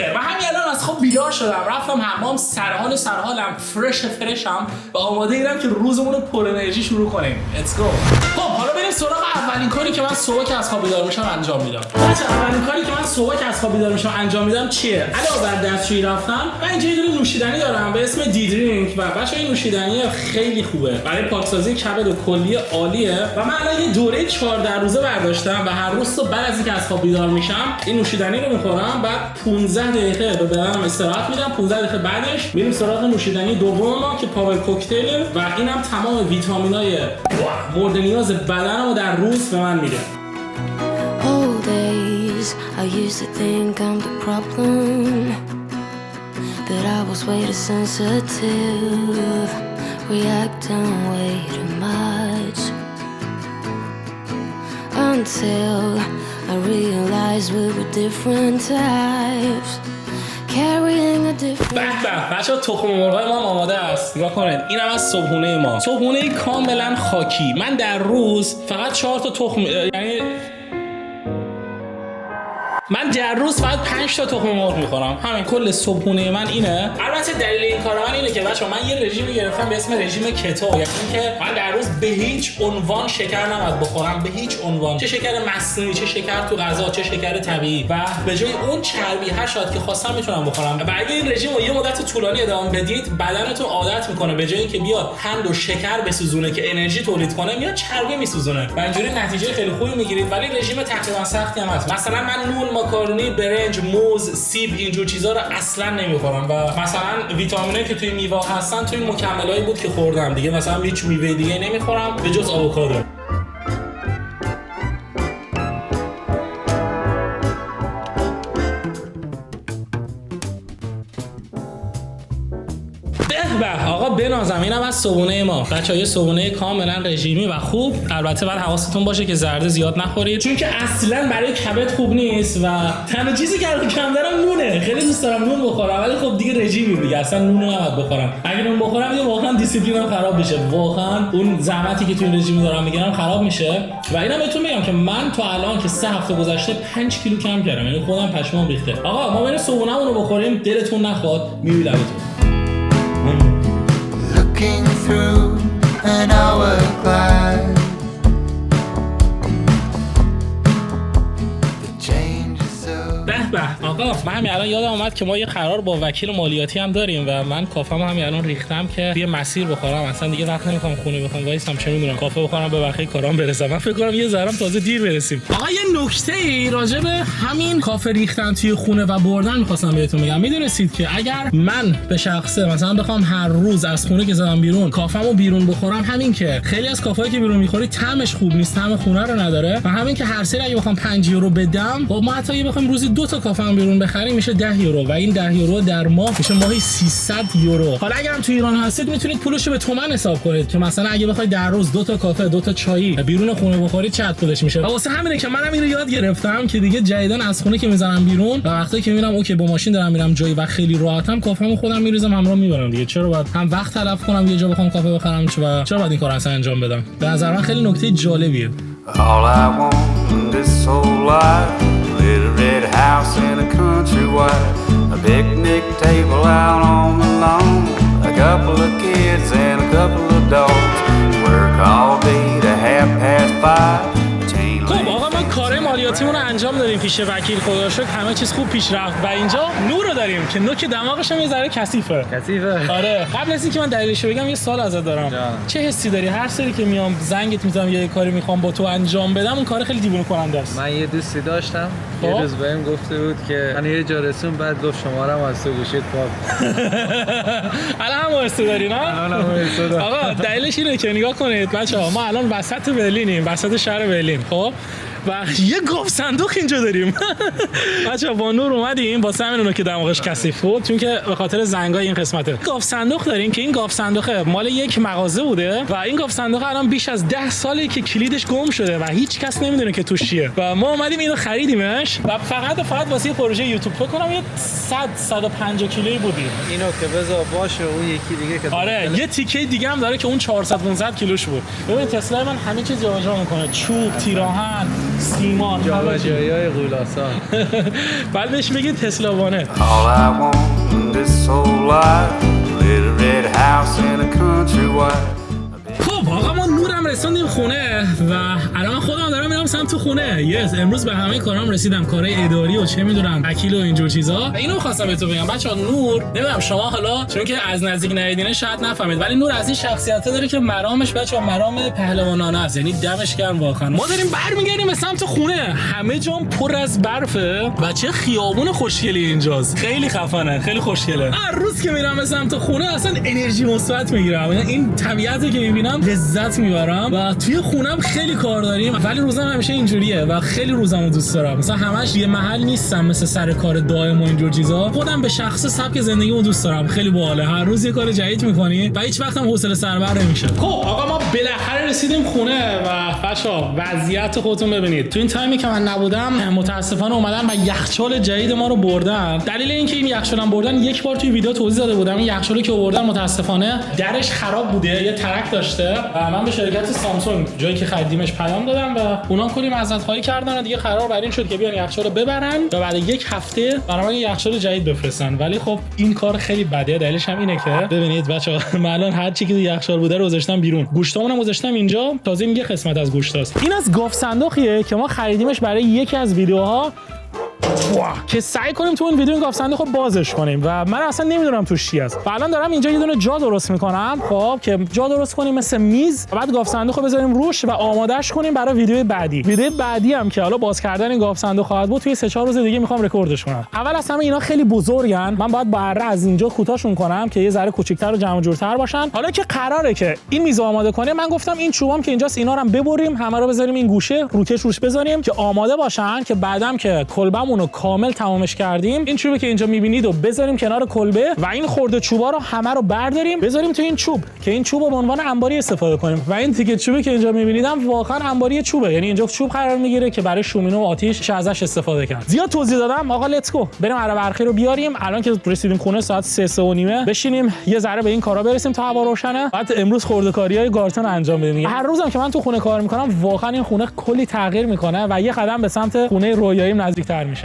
بخیر. من همین الان از خواب بیدار شدم، رفتم حمام، سرحالم فرشم و آماده اینم که روزمون رو پر انرژی شروع کنیم. Let's go. خب حالا بریم سراغ اولین کاری که من صبح که از خواب بیدار میشم انجام میدم. اولین کاری که من صبح که از خواب بیدار میشم انجام میدم چیه؟ علاوه بر دستشویی رفتن، من اینجا یه دونه نوشیدنی دارم به اسم دی درینک و بچه‌ها این نوشیدنی خیلی خوبه. برای پاکسازی کبد و کلیه عالیه و من الان یه دوره 14 روزه برداشتم و هر روز صبح بعد از اینکه از خواب بیدار میشم این نوشیدنی رو میخورم، بعد 15 دقیقه به بدنم استراحت میدم. 15 دقیقه بعدش میریم سراغ نوشیدنی دوم ما که پاور کوکتیل و اینم تمام ویتامینای مورد نیاز بدنمو در روز به من میده. Old days I used to think I'm the problem, that I was way too sensitive, reacting way too much, until I realized we were different types, carrying a different. به بچه‌ها تخم مرغای ما آماده است. نگاه کنید. اینم از صبحونه ما. صبحونه کاملا خاکی. من در روز فقط 4 تا تخم، یعنی من در روز فقط 5 تا تخم مرغ میخورم. همین کل صبحونه من اینه. البته دلیل این کار من اینه که بچه‌ها من یه رژیمی گرفتم به اسم رژیم کتو، یعنی اینکه من در روز به هیچ عنوان شکر نباید بخورم، به هیچ عنوان، چه شکر مصنوعی، چه شکر تو غذا، چه شکر طبیعی، و به جای اون چربی هر شاد که خواستم میتونم بخورم. و اگه این رژیم رو یه مدت طولانی ادامه بدید بدنتون عادت میکنه به جای اینکه بیاد قند و شکر بسوزونه که انرژی تولید کنه، میاد چربی میسوزونه و اینجوری نتیجه خیلی خوبی میگیرید. ولی رژیم تقریبا سختی هم هست. مثلا من نون، ماکارونی، برنج، موز، سیب، اینجور چیزا رو اصلا نمیخورم و مثلا ویتامینایی که توی میوه هستن توی مکملایی بود که خوردم دیگه. مثلا هیچ میوه دیگه نمیخورم به جز آووکادو. آقا بنازم اینم از صبحونه ما. بچه‌ها یه صبحونه کاملا رژیمی و خوب. البته باید حواستون باشه که زرد زیاد نخورید چون که اصلا برای کبد خوب نیست و تنها چیزی که کم دارم نونه. خیلی دوست دارم نون بخورم ولی خب دیگه رژیمی دیگه اصلا نون نباید بخورم. اگه نون بخورم دیگه واقعا دیسیپلینم خراب میشه. واقعا اون زحمتی که تو این رژیم دارم میگیرم خراب میشه. و اینم بهتون میگم که من تا الان که 3 هفته گذشته 5 کیلو کم کردم. یعنی خودم پشمام ریخته. آقا ما بریم صبحونه‌مون رو بخوریم، دلتون نخواد میبینمتون. Looking through an hourglass, the change is so. به آقا من همین الان یادم اومد که ما یه قرار با وکیل مالیاتی هم داریم و من کافه‌مو همین الان ریختم که یه مسیر بخورم. اصلا دیگه وقت نمی‌کنم خونه بخوام وایسم، چه می‌دونم کافه بخورم به بقیه کارام برسم. من فکر کنم یه ذرم تازه دیر برسیم. آقا یه نکته‌ای راجع به همین کافه ریختن توی خونه و بردن می‌خواستم بهتون بگم. می‌دونستید که اگر من به شخصه مثلا بخوام هر روز از خونه که زدم بیرون کافه‌مو بیرون بخورم، همین که خیلی از کافه‌ای که بیرون می‌خوری طعمش خوب نیست، طعم خونه رو نداره و همین که هر سری اگه بخوام 5 یورو بدم، خب ما حتی اگه بخوایم روزی 2 تا کافه هم بیرون بخریم میشه 10 یورو و این 10 یورو در ماه میشه ماهی 300 یورو. حالا اگه هم تو ایران هستید میتونید پولشو به تومن حساب کنید که مثلا اگه بخواید در روز 2 تا کافه، 2 تا چای بیرون خونه بخورید چقدر پولش میشه. و واسه همینه که منم اینو یاد گرفتم که دیگه جدیدن از خونه که میزنم بیرون و وقتی که میرم اوکی با ماشین دارم میرم جایی و خیلی راحتم، کافه‌مو خودم میریزم همراه میبرم دیگه. چرا باید هم وقت تلف کنم یه جا بخوام کافه بخرم و چرا باید این کارو اصلا انجام بدم؟ به نظر من خیلی نکته جالبیه. All I want in this whole life, a little red house in a country wife, a picnic table out on the lawn, a couple of kids and a couple of dogs, work all day to 5:30, chain خب link. آقا ما کار مالیاتیمون رو انجام دادیم پیش وکیل، خدا رو شکر همه چیز خوب پیش رفت و اینجا نور رو داریم که نوک دماغش هم یه ذره کثیفه. آره قبل از اینکه من دلیلش رو بگم یه سوال ازت دارم. چه حسی داری هر سری که میام زنگت میزنم یه کاری میخوام با تو انجام بدم اون کار خیلی دیوونه کننده است؟ من یه دوستی داشتم یه روز بهم گفته بود که من یه جا رسون، بعد گفت شماره‌مو از تو گوشیت پاک. الان هم واسه داری نه؟ الان هم واسه دارم. آقا دلیلش اینه که نگاه کنید بچه‌ها، ما الان وسط برلینیم، وسط شهر برلین. خب و یه گاف صندوق اینجا داریم. بچه‌ها با نور اومدیم واسه همین اونو که دماغش کثیف بود چون که به خاطر زنگای این قسمته. گاف صندوق داریم که این گاف صندوق مال یک مغازه بوده و این گاف صندوق الان بیش از 10 ساله که کلیدش گم شده و هیچ کس نمیدونه که توش چیه و ما اومدیم اینو خریدیمش و فقط واسه یه پروژه یوتیوب فکر کنم یه 150 کیلویی بودیم. اینو که بذار باشه اون یکی دیگه که آره یه تیکه دیگه هم داره که اون 400 500 کیلوش بود. ببین تسلا من همه چیز جابجا میکنه، چوب، تیراهن، سیمان، جابجایی‌های غولاسا. بعد بهش بگید تسلا وانه. All I want in this whole life, a little red house in a country wife. خب آقا ما نورم رسوندیم خونه و الان خودم دارم میرم سمت خونه. یس امروز به همه کارام رسیدم، کارهای اداری و چه میدونم وکیل و اینجور چیزا. و اینو خواستم بهتون بگم بچه‌ها، نور نمیدونم شما حالا چون که از نزدیک ندیدینه شاید نفهمید، ولی نور از این شخصیت‌ها داره که مرامش بچه‌ها مرام پهلوانانه است، یعنی دمش گرم واقعا. ما داریم برمیگردیم به سمت خونه، همه جام پر از برفه و چه خیابون خوشگلی اینجاست، خیلی خفنه، خیلی خوشگله. هر روز که میرم به سمت خونه اصلا انرژی مثبت میگیرم، این طبیعتی که میبینم لذت میبرم و توی خونم خیلی کار داریم، ولی روزم همیشه اینجوریه و خیلی روزمو دوست دارم. مثلا همش یه محل نیستم مثل سر کار دائم و اینجور چیزا. خودم به شخص سبک زندگیمو دوست دارم، خیلی باحاله. هر روز یه کار جدید می‌کنی و هیچ وقت هم حوصله سربر نمیشه. خب آقا ما بالاخره رسیدیم خونه و بچا وضعیت خودتون ببینید. تو این تایمی که من نبودم متاسفانه اومدن و یخچال جدید ما رو بردن. دلیل اینکه این یخچالم بردن یک بار توی ویدیو توضیح داده بودم. این یخچالی که آوردن متاسفانه درش خراب بوده، یه ترک داشته و من به شرکت سامسونگ جایی که خریدیمش پیام دادم و اونا کلی معذرت‌خواهی کردن و دیگه قرار بر این شد که بیان یخچال رو ببرن و بعد یک هفته برام یه یخچال جدید بفرستن. ولی خب این کار خیلی بده. دلیلش هم اینه که ببینید بچه‌ها من الان هر چی که تو یخچال بوده رو گذاشتم بیرون. گوشتامونم گذاشتم اینجا، تازه این یه قسمت از گوشتاست. این از گاف صندوقیه که ما خریدیمش برای یکی از ویدیوها که سعی کنیم تو اون ویدیو این گاف صندوق رو بازش کنیم و من اصلا نمیدونم توش چی است. و الان دارم اینجا یه دونه جا درست میکنم، خب که جا درست کنیم مثل میز و بعد گاف صندوق رو بذاریم روش و آمادهش کنیم برای ویدیو بعدی. ویدیو بعدی هم که حالا باز کردن این گاف صندوق خواهد بود، توی 3-4 روز دیگه میخوام رکوردش کنم. اول از همه اینا خیلی بزرگن، من باید بره از اینجا کوتاهشون کنم که یه ذره کوچیک‌تر و جمع جورتر باشن. حالا که قراره که این میز آماده کنیم، من گفتم این چوبام که اینجاست اینا رو هم ببریم، همه رو بذاریم این گوشه، روکش روش بذاریم که آماده باشن که بعدم که کلبمون رو کامل تمامش کردیم، این چوبی که اینجا می‌بینید رو بذاریم کنار کلبه و این خرده چوبا رو همه رو برداریم بذاریم تو این چوب که این چوب رو به عنوان انباری استفاده کنیم. و این تیکه چوبی که اینجا می‌بینید هم واقعا انباری چوبه، یعنی اینجا چوب قرار میگیره که برای شومینه و آتیش ازش استفاده کرد. زیاد توضیح دادم، آقا لیتس گو بریم اره برقی رو بیاریم. الان که رسیدیم خونه ساعت 3:30 بشینیم یه ذره به این کارا برسیم تا هوا روشنه. بعد امروز خرده‌کاری‌های گارتن انجام بدیم. هر روزم که من تو خونه کار می‌کنم واقعا این خونه کلی تغییر می‌کنه و یه قدم به سمت خونه رویاییم نزدیک‌تر میشه.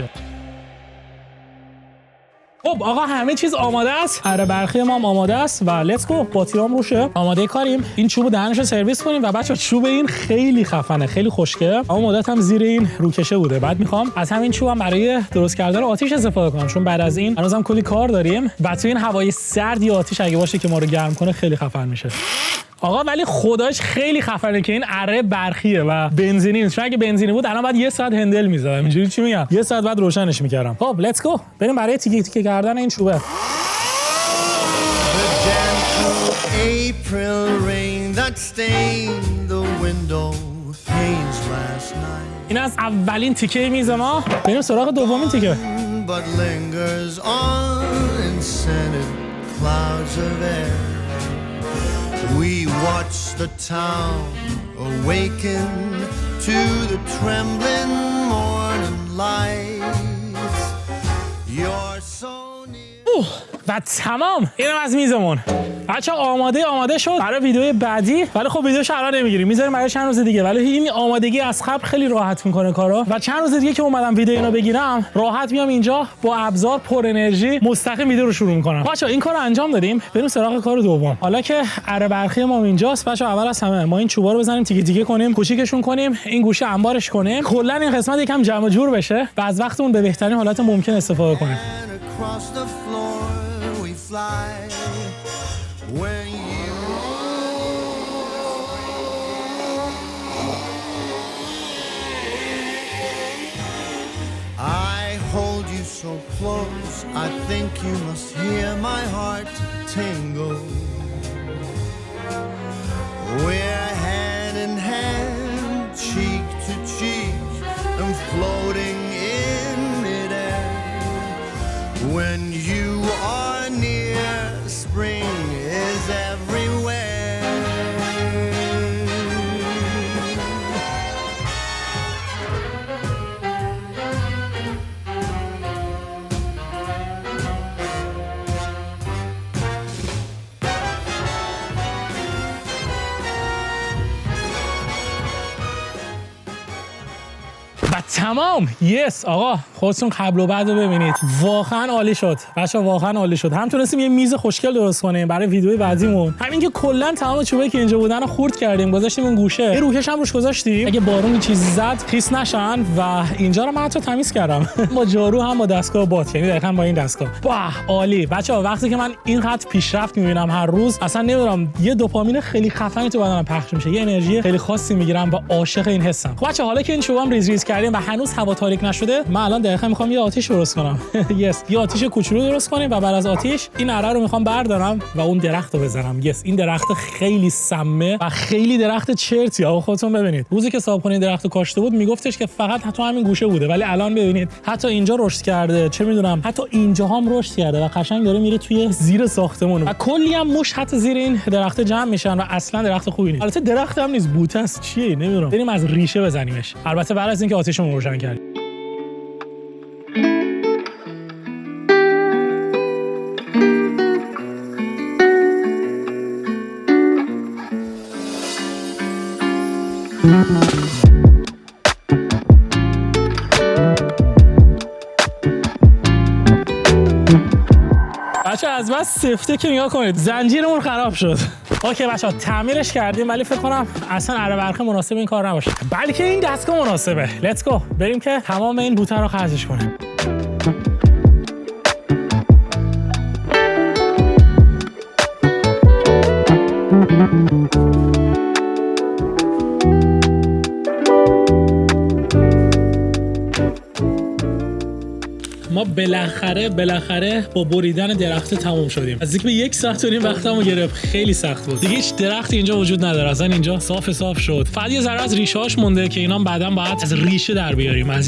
خب آقا همه چیز آماده است، اره برقی ما هم آماده است و لیتس گو. باتریام روشه، آماده کاریم. این چوبو دهنشو سرویس کنیم و بچا چوب این خیلی خفنه، خیلی خوشگله. اما مدت هم زیر این روکشه بوده. بعد میخوام از همین چوبم برای درست کردن آتیش استفاده کنم، چون بعد از این هنوزم کلی کار داریم و تو این هوای سرد یا آتیش اگه باشه که ما رو گرم کنه خیلی خفن میشه. آقا ولی خداش خیلی خفنه که این اره برقیه و بنزینی نیست، چون اگه بنزینی بود الان بعد 1 ساعت هندل می‌زدم. اینجوری چی میگم 1 ساعت بعد روشنش می‌کردم. خب لیتس گو بریم برای تیکه تیکه کردن این چوبه. این از اولین تیکه میز ما. بریم سراغ دومین تیکه. We watch the town awaken to the trembling morning lights. You're so near. و تمام اینم از میزمون. بچه آماده شد برای ویدیو بعدی، ولی خب ویدیوش الان نمیگیریم، میذاریم برای چند روز دیگه. ولی این آمادگی از قبل خیلی راحت میکنه کارو و چند روز دیگه که اومدم ویدیو اینو بگیرم راحت میام اینجا با ابزار پر انرژی مستقیم ویدیو رو شروع میکنم. بچه‌ها این کارو انجام دادیم، بریم سراغ کار دوم. حالا که اره برقی ما اینجاست بچه‌ها، اول از همه ما این چوبا رو بزنیم تیکه تیکه کنیم، کوچیکشون کنیم، این گوشه انبارش کنیم، کلا این قسمت یکم جمع جور بشه و از وقتمون به بهترین حالت ممکن استفاده کنیم. When I hold you so close, I think you must hear my heart tingle. We're hand in hand, cheek to cheek, and floating in midair. When you are near, spring is everywhere. تمام. یس آقا خودتون قبل و بعد رو ببینید، واقعا عالی شد بچا، واقعا عالی شد. هم تونستیم یه میز خوشگل درست کنیم برای ویدیوی بعدیمون، همین که کلا تمام چوبایی که اینجا بودن رو خورد کردیم گذاشتیم اون گوشه، یه روکش هم روش گذاشتیم اگه بارون چیزی زد خیس نشن و اینجا رو من حتی تمیز کردم با جارو هم با دستگاه باد، یعنی دقیقاً با این دستگاه. واه عالی بچا. وقتی که من اینقدر پیشرفت میبینم هر روز، اصلا نمیدونم یه دوپامین خیلی خفنی تو بدنم پخش میشه، یه انرژی خیلی خاصی میگیرم و عاشق این حسم. خب بچا حالا که این چوبام ریز ریز کردیم و هنوز هوا تاریک نشده، من الان دقیقاً میخوام یه آتیش درست کنم. یس یه آتیش کوچولو درست کنیم و بعد از آتیش این اره رو میخوام بردارم و اون درخت رو بزنم. یس این درخت خیلی سمه و خیلی درخت چرتی. آقا خودتون ببینید، روزی که صاحبخونه درخت رو کاشته بود میگفتش که فقط حتی همین گوشه بوده، ولی الان ببینید حتی اینجا رشد کرده، چه میدونم حتی اینجا هم رشد کرده و قشنگ داره میره توی زیر ساختمون و کلی هم موش حتی زیر این درخت جمع میشن و اصلا درخت خوبی نیست. البته درخت هم نیست، بوته است، چیه نمیدونم. بریم از ریشه بزنیمش، البته بعد از اینکه آتیشمون روشن کردیم. بچه از بس سفته که نگاه کنید زنجیرمون خراب شد. اوکی بچه تعمیرش کردیم ولی فکر کنم اصلا اره برقه مناسب این کار نباشه، بلکه این دستگاه مناسبه. لیتس گو بریم که تمام این بوته رو خرجش کنیم. ما بالاخره با بریدن درخت تموم شدیم. از به 1 ساعت و نیم وقتمو گرفت، خیلی سخت بود. دیگه هیچ درختی اینجا وجود نداره، اصلا اینجا صاف شد. فقط یه ذره از ریشه‌هاش مونده که اینا بعداً باید از ریشه در بیاریم،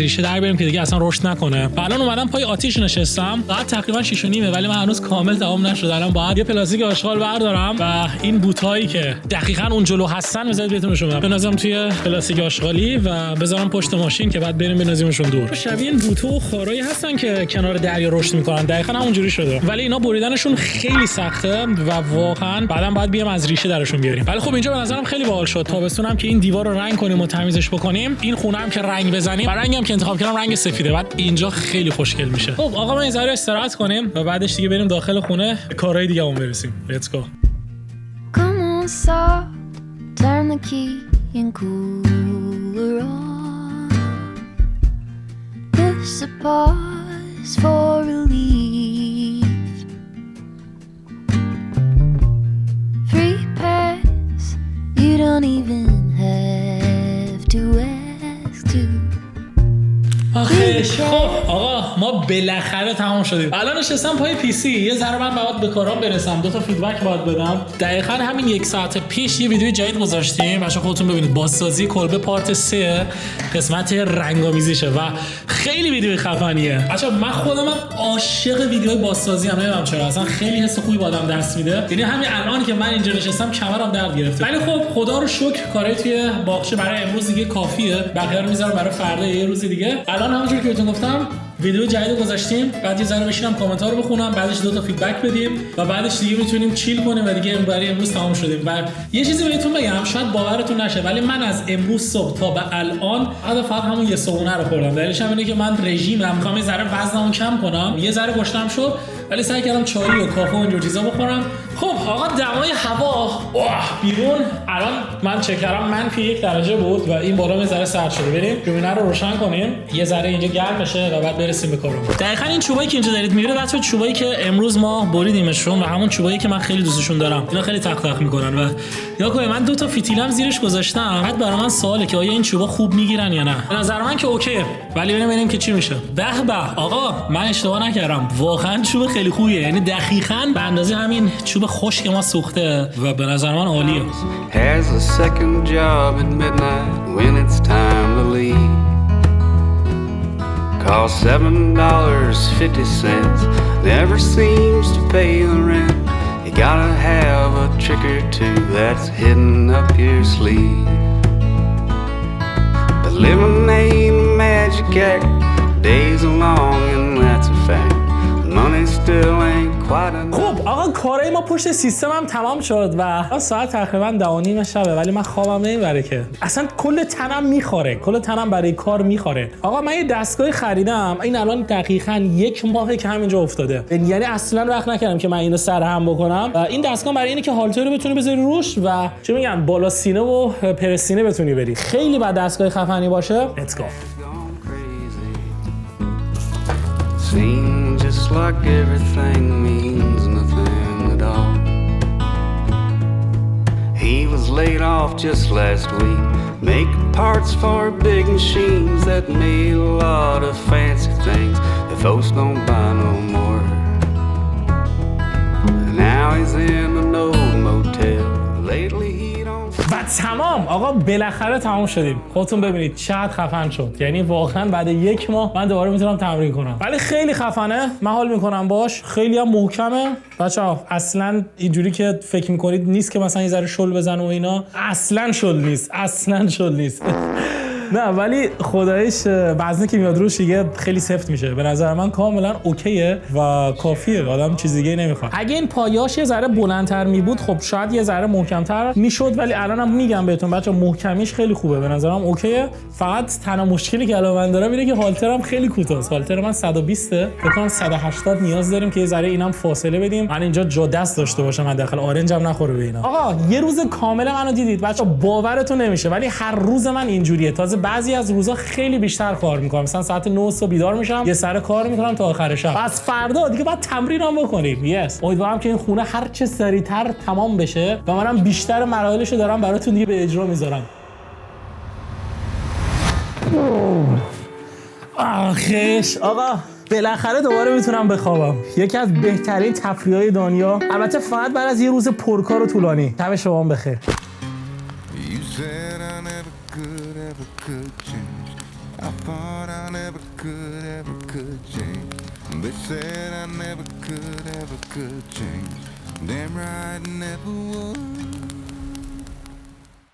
که دیگه اصلا رشد نکنه. الان اومدم پای آتیش نشستم، ساعت تقریبا 6:30 ولی من هنوز کامل تمام نشد. الان باید یه پلاستیک آشغال بردارم و این بوتایی که دقیقاً اون جلو هستن بذارید بهتون نشون بدم، بنازم توی پلاستیک آشغالی و بذارم پشت ماشین که بعد بریم بنازیمشون دور. شبیه این بوته و خارایی هستن که کنار دریا رشد میکنن، دقیقاً همونجوری شده، ولی اینا بریدنشون خیلی سخته و واقعاً بعداً باید بیام از ریشه درشون بیاریم. ولی خب اینجا به نظرم خیلی باحال شد. تابستونم که این دیوار رو رنگ کنیم و تمیزش بکنیم، این خونه هم که رنگ بزنیم، رنگی هم که انتخاب کردم رنگ سفیده، بعد اینجا خیلی خوشگل میشه. خب آقا ما این ذره استراحت کنیم و بعدش دیگه بریم داخل خونه کارهای دیگه‌مون برسیم. لیتس گو. Come on, stop, turn the key and cooler on. Push the pause for relief. Free pass, you don't even have to ask to. خب آقا ما بالاخره تمام شدیم. الان نشستم پای پی سی، یه ذره من باید به کارام برسم، 2 تا فیدبک باید بدم. دقیقاً همین 1 ساعت پیش یه ویدیو جدید گذاشتیم، بچه‌ها خودتون ببینید، بازسازی کلبه پارت 3 قسمت رنگامیزیشه و خیلی ویدیو خفنیه. بچه‌ها من خودم عاشق ویدیوهای بازسازی ام، نمیدونم چرا، اصلا خیلی حس خوبی به آدم دست میده. یعنی همین الان که من اینجا نشستم کمرم درد گرفته. ولی خب خدا رو شکر کارهای توی باغچه برای امروز دیگه کافیه، بقیه رو میذارم برای فردا یه روز دیگه. الان همونجوری که بهتون گفتم ویدیو جدید گذاشتیم، بعد یه ذره بشینم کامنت‌ها رو بخونم، بعدش 2 تا فیدبک بدیم و بعدش دیگه میتونیم چیل کنیم و دیگه برای امروز تمام شدیم. و یه چیزی بهتون بگم، شاید باورتون نشه ولی من از امروز صبح تا به الان فقط همون یه صبحونه رو خوردم. دلیلش هم اینه که من رژیمم، می‌خوام یه ذره وزنمو کم کنم، یه ذره گشتم شد ولی سعی کردم چای و کافه و اینجور چیزا بخورم. خب آقا دمای هوا بیرون الان من چک کردم -1 درجه بود و این بالا یه ذره سرد شده. بریم رومینه رو روشن کنیم، یه ذره اینجا گرم بشه و بعد برسیم به کارمون. دقیقاً این چوبایی که اینجا دارید میبینید بچه‌ها چوبایی که امروز ما بریدیمشون و همون چوبایی که من خیلی دوستشون دارم. اینا خیلی تق تق میکنن و یا کنید من 2 تا فیتیلم زیرش گذاشتم. بعد برای من سواله که آیا این چوبا خوب میگیرن یا نه. به نظر من که اوکیه، ولی ببینیم که چی میشه. به آقا من اشتباه نکردم، واقعا چوب خیلی خوبیه، یعنی دقیقاً به اندازه همین چوب خشک ما سوخته و به نظر من عالیه. Has a second job at midnight when it's time to leave. Cost $7.50, never seems to pay the rent. You gotta have a trick or two that's hidden up your sleeve. But living ain't a magic act, days are long and that's a fact. Money still ain't quite enough. خب آقا کارای ما پشت سیستم هم تمام شد و ساعت تقریبا 10:30 شبه، ولی من خوابم نمیبره که اصلا کل تنم میخوره، کل تنم برای کار میخوره. آقا من یه دستگاهی خریدم، این الان دقیقاً 1 ماهه که همینجا افتاده، یعنی اصلا وقت نکردم که من اینو سرهم بکنم. این دستگاه برای اینه که هالتر رو بتونی بذاری روش و چه میگن بالا سینه و پرسینه بتونی بری. خیلی بعد دستگاه خفنی باشه. Let's go. Seems just like everything means nothing at all. He was laid off just last week, making parts for big machines that made a lot of fancy things that folks don't buy no more. And now he's in an old motel. Lately he don't. و تمام آقا، بالاخره تمام شدیم. خودتون ببینید چقدر خفن شد، یعنی واقعا بعد 1 ماه من دوباره میتونم تمرین کنم. ولی خیلی خفنه، من حال میکنم باش، خیلی هم محکمه بچه‌ها. اصلا اینجوری که فکر میکنید نیست که مثلا یه ذره شل بزنه و اینا، اصلا شل نیست، اصلا شل نیست. نه ولی خدایش وزنه که میاد روش دیگه خیلی سفت میشه. به نظر من کاملا اوکیه و کافیه، آدم چیز دیگه نمیخواد. اگه این پایاش یه ذره بلندتر می بود خب شاید یه ذره محکمتر میشد، ولی الانم میگم بهتون بچا محکمیش خیلی خوبه، به نظرم اوکیه. فقط تنها مشکلی که الان من دارم اینه که هالترم خیلی کوتاست. هالتر من 120 فکر کنم 180 نیاز داریم که یه ذره اینم فاصله بدیم، من اینجا جا دست داشته باشم، حداقل آرنجم نخوره به اینا. آقا یه روز کامل منو دیدید بچا، باورتون نمیشه، ولی هر روز من اینجوریه. تازه بعضی از روزا خیلی بیشتر کار میکنم، مثلا ساعت 9 صبح بیدار میشم یه سر کار میکنم تا آخر شب. پس فردا دیگه باید تمرینم بکنیم. امیدوارم که این خونه هر چه سریعتر تمام بشه و منم بیشتر مراحلشو دارم براتون دیگه به اجرا میذارم. آخش آقا بالاخره دوباره میتونم بخوابم. یکی از بهترین تفریح‌های دنیا، البته فقط بعد از یه روز پرکار و طولانی. شب شما بخیر. I thought I never could change. They said I never could change. Damn right, I never would.